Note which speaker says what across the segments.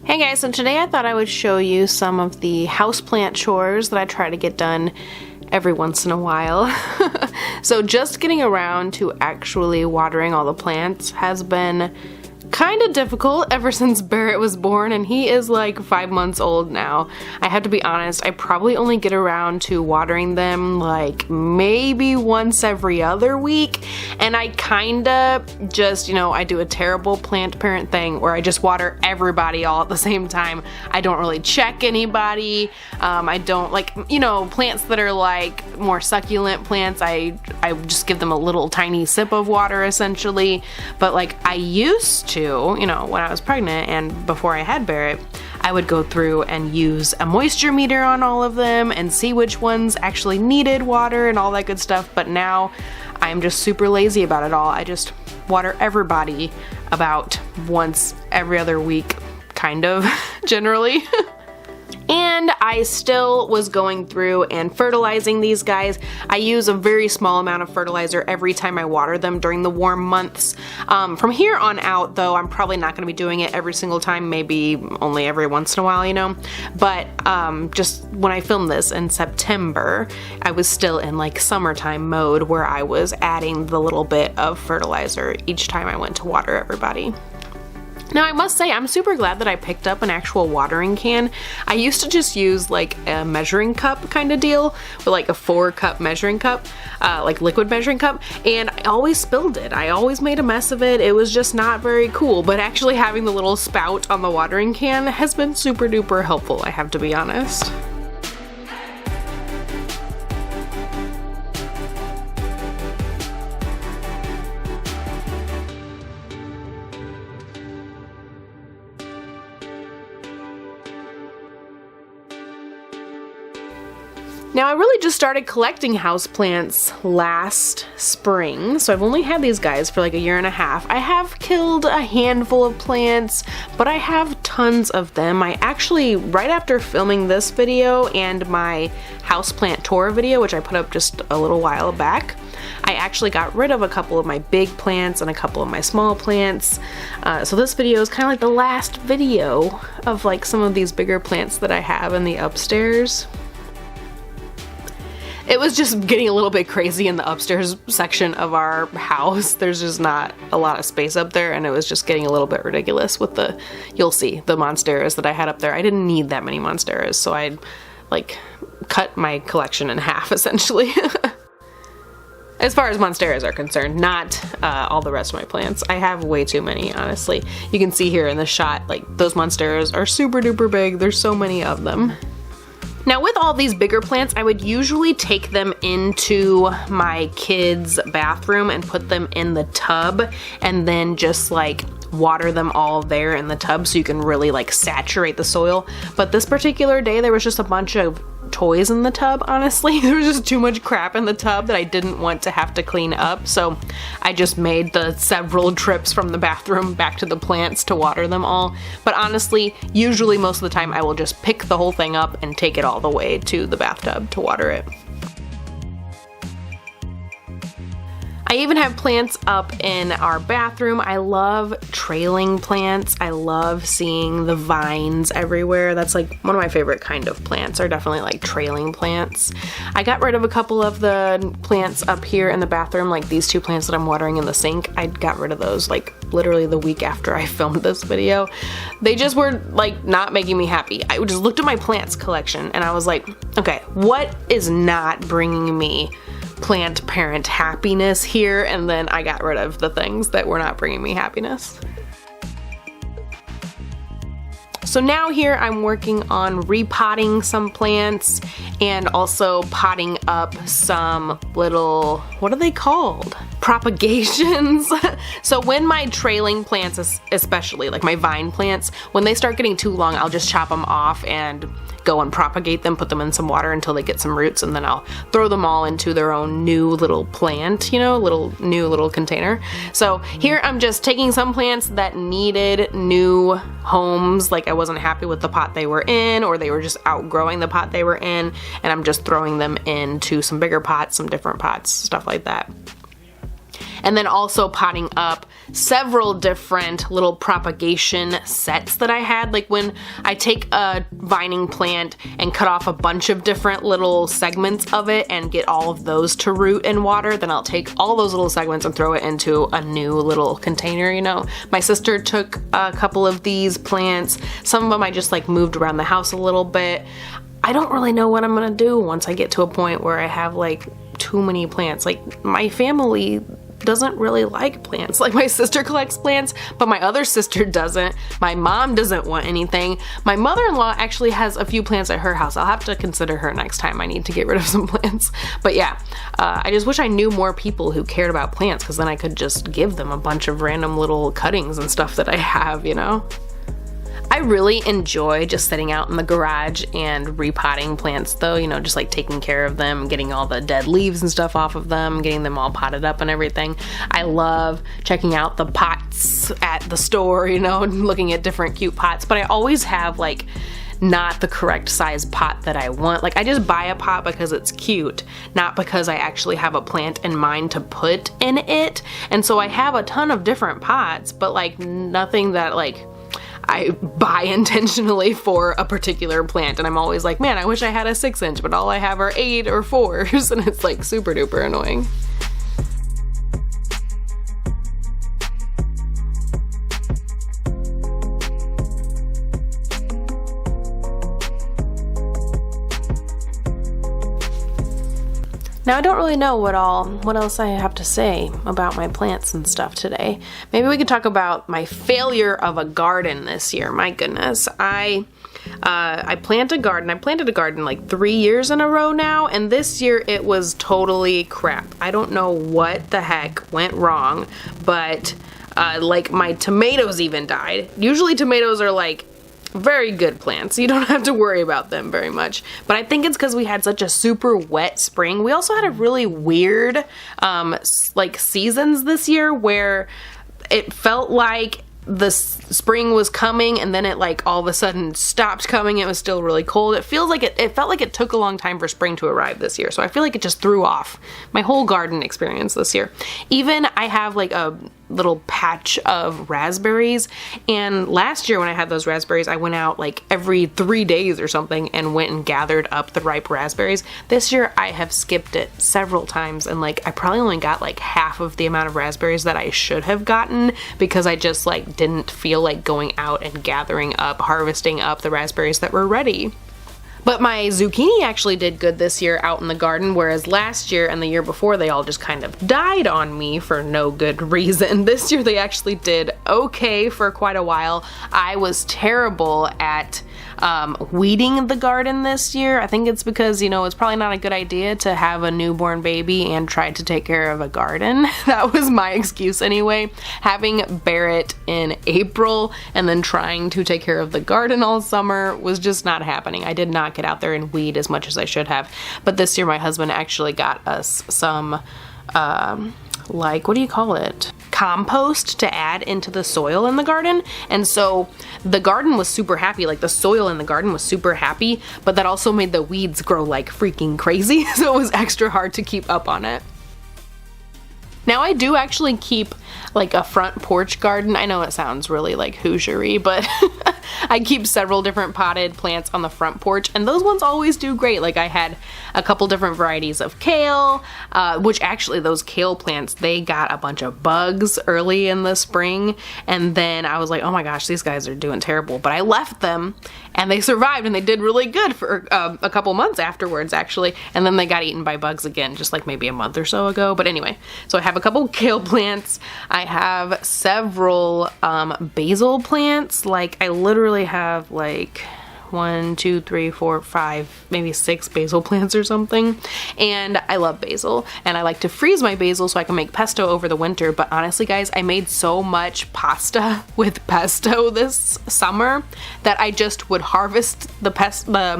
Speaker 1: Hey guys, so today I thought I would show you some of the houseplant chores that I try to get done every once in a while. So just getting around to actually watering all the plants has been kind of difficult ever since Barret was born, and he is like 5 months old now. I have to be honest, I probably only get around to watering them like maybe once every other week, and I kinda just, I do a terrible plant parent thing where I just water everybody all at the same time. I don't really check anybody. I don't plants that are like more succulent plants, I just give them a little tiny sip of water essentially. But like I used to, when I was pregnant and before I had Barret, I would go through and use a moisture meter on all of them and see which ones actually needed water and all that good stuff. But now I'm just super lazy about it all. I just water everybody about once every other week, kind of, generally. And I still was going through and fertilizing these guys. I use a very small amount of fertilizer every time I water them during the warm months. From here on out, though, I'm probably not going to be doing it every single time, maybe only every once in a while, But just when I filmed this in September, I was still in like summertime mode where I was adding the little bit of fertilizer each time I went to water everybody. Now I must say, I'm super glad that I picked up an actual watering can. I used to just use like a measuring cup kind of deal, with like a 4-cup measuring cup, like liquid measuring cup, and I always spilled it. I always made a mess of it. It was just not very cool, but actually having the little spout on the watering can has been super duper helpful, I have to be honest. Now I really just started collecting houseplants last spring, so I've only had these guys for like a year and a half. I have killed a handful of plants, but I have tons of them. I actually, right after filming this video and my Houseplant Tour video, which I put up just a little while back, I actually got rid of a couple of my big plants and a couple of my small plants. So this video is kind of like the last video of like some of these bigger plants that I have in the upstairs. It was just getting a little bit crazy in the upstairs section of our house. There's just not a lot of space up there, and it was just getting a little bit ridiculous with you'll see, the monsteras that I had up there. I didn't need that many monsteras, so I'd like cut my collection in half essentially. As far as monsteras are concerned, not all the rest of my plants. I have way too many, honestly. You can see here in the shot, like those monsteras are super duper big. There's so many of them. Now with all these bigger plants, I would usually take them into my kids' bathroom and put them in the tub and then just like water them all there in the tub so you can really like saturate the soil. But this particular day there was just a bunch of toys in the tub, honestly. There was just too much crap in the tub that I didn't want to have to clean up, so I just made the several trips from the bathroom back to the plants to water them all. But honestly, usually most of the time I will just pick the whole thing up and take it all the way to the bathtub to water it. I even have plants up in our bathroom. I love trailing plants. I love seeing the vines everywhere. That's like one of my favorite kind of plants, are definitely like trailing plants. I got rid of a couple of the plants up here in the bathroom, like these 2 plants that I'm watering in the sink. I got rid of those like literally the week after I filmed this video. They just were like not making me happy. I just looked at my plants collection and I was like, okay, what is not bringing me plant parent happiness here? And then I got rid of the things that were not bringing me happiness. So now here I'm working on repotting some plants and also potting up some little, what are they called? Propagations. So when my trailing plants, especially like my vine plants, when they start getting too long, I'll just chop them off and go and propagate them, put them in some water until they get some roots, and then I'll throw them all into their own new little plant, new little container. So here I'm just taking some plants that needed new homes, like I wasn't happy with the pot they were in, or they were just outgrowing the pot they were in, and I'm just throwing them into some bigger pots, some different pots, stuff like that. And then also potting up several different little propagation sets that I had. Like when I take a vining plant and cut off a bunch of different little segments of it and get all of those to root in water, then I'll take all those little segments and throw it into a new little container, you know. My sister took a couple of these plants. Some of them I just like moved around the house a little bit. I don't really know what I'm gonna do once I get to a point where I have like too many plants. Like my family doesn't really like plants. Like my sister collects plants, but my other sister doesn't. My mom doesn't want anything. My mother-in-law actually has a few plants at her house. I'll have to consider her next time I need to get rid of some plants. But yeah, I just wish I knew more people who cared about plants, because then I could just give them a bunch of random little cuttings and stuff that I have, you know? I really enjoy just sitting out in the garage and repotting plants though, you know, just like taking care of them, getting all the dead leaves and stuff off of them, getting them all potted up and everything. I love checking out the pots at the store, you know, and looking at different cute pots, but I always have like not the correct size pot that I want. Like I just buy a pot because it's cute, not because I actually have a plant in mind to put in it. And so I have a ton of different pots, but like nothing that like I buy intentionally for a particular plant, and I'm always like, man, I wish I had a 6-inch, but all I have are 8 or 4s, and it's like super duper annoying. Now I don't really know what else I have to say about my plants and stuff today. Maybe we could talk about my failure of a garden this year. My goodness, I planted a garden like 3 years in a row now, and this year it was totally crap. I don't know what the heck went wrong, but like my tomatoes even died. Usually tomatoes are like very good plants. You don't have to worry about them very much. But I think it's because we had such a super wet spring. We also had a really weird like seasons this year where it felt like the spring was coming and then it like all of a sudden stopped coming. It was still really cold. It felt like it took a long time for spring to arrive this year. So I feel like it just threw off my whole garden experience this year. Even I have like a little patch of raspberries, and last year when I had those raspberries I went out like every 3 days or something and went and gathered up the ripe raspberries. This year I have skipped it several times, and like I probably only got like half of the amount of raspberries that I should have gotten because I just like didn't feel like going out and harvesting up the raspberries that were ready. But my zucchini actually did good this year out in the garden, whereas last year and the year before they all just kind of died on me for no good reason. This year they actually did okay for quite a while. I was terrible at weeding the garden this year. I think it's because, you know, it's probably not a good idea to have a newborn baby and try to take care of a garden. That was my excuse anyway. Having Barret in April and then trying to take care of the garden all summer was just not happening. I did not get out there and weed as much as I should have. But this year my husband actually got us some like, what do you call it? Compost to add into the soil in the garden. And so the garden was super happy, like the soil in the garden was super happy, but that also made the weeds grow like freaking crazy. So it was extra hard to keep up on it. Now I do actually keep like a front porch garden. I know it sounds really like Hoosier-y, but I keep several different potted plants on the front porch, and those ones always do great. Like I had a couple different varieties of kale, which actually those kale plants, they got a bunch of bugs early in the spring, and then I was like, oh my gosh, these guys are doing terrible. But I left them and they survived and they did really good for a couple months afterwards actually, and then they got eaten by bugs again just like maybe a month or so ago. But anyway, so I have a couple kale plants. I have several basil plants. Like I literally have like 1, 2, 3, 4, 5, maybe 6 basil plants or something. And I love basil, and I like to freeze my basil so I can make pesto over the winter. But honestly guys, I made so much pasta with pesto this summer that I just would harvest the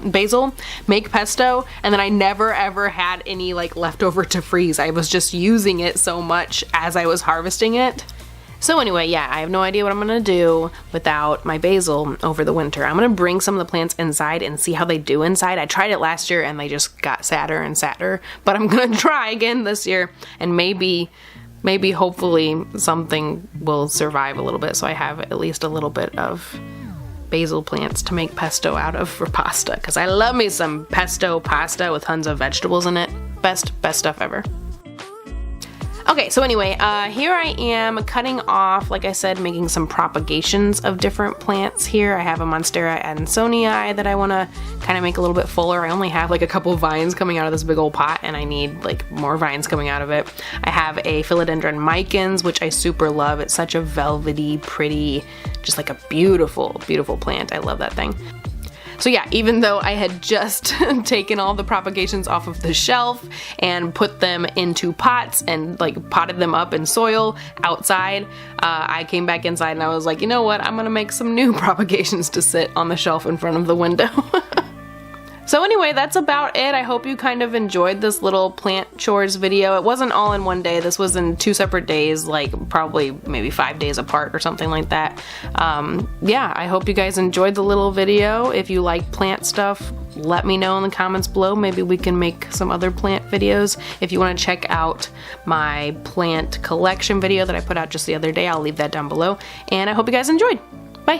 Speaker 1: basil, make pesto, and then I never ever had any like leftover to freeze. I was just using it so much as I was harvesting it. So anyway, yeah, I have no idea what I'm gonna do without my basil over the winter. I'm gonna bring some of the plants inside and see how they do inside. I tried it last year and they just got sadder and sadder, but I'm gonna try again this year and maybe maybe hopefully something will survive a little bit, so I have at least a little bit of basil plants to make pesto out of for pasta, because I love me some pesto pasta with tons of vegetables in it. Best stuff ever. Okay, so anyway, here I am cutting off, like I said, making some propagations of different plants here. I have a Monstera adansonii that I want to kind of make a little bit fuller. I only have like a couple vines coming out of this big old pot, and I need like more vines coming out of it. I have a Philodendron micans, which I super love. It's such a velvety, pretty, just like a beautiful, beautiful plant. I love that thing. So yeah, even though I had just taken all the propagations off of the shelf and put them into pots and like potted them up in soil outside, I came back inside and I was like, you know what, I'm gonna make some new propagations to sit on the shelf in front of the window. So anyway, that's about it. I hope you kind of enjoyed this little plant chores video. It wasn't all in one day. This was in 2 separate days, like probably maybe 5 days apart or something like that. Yeah, I hope you guys enjoyed the little video. If you like plant stuff, let me know in the comments below. Maybe we can make some other plant videos. If you want to check out my plant collection video that I put out just the other day, I'll leave that down below. And I hope you guys enjoyed. Bye!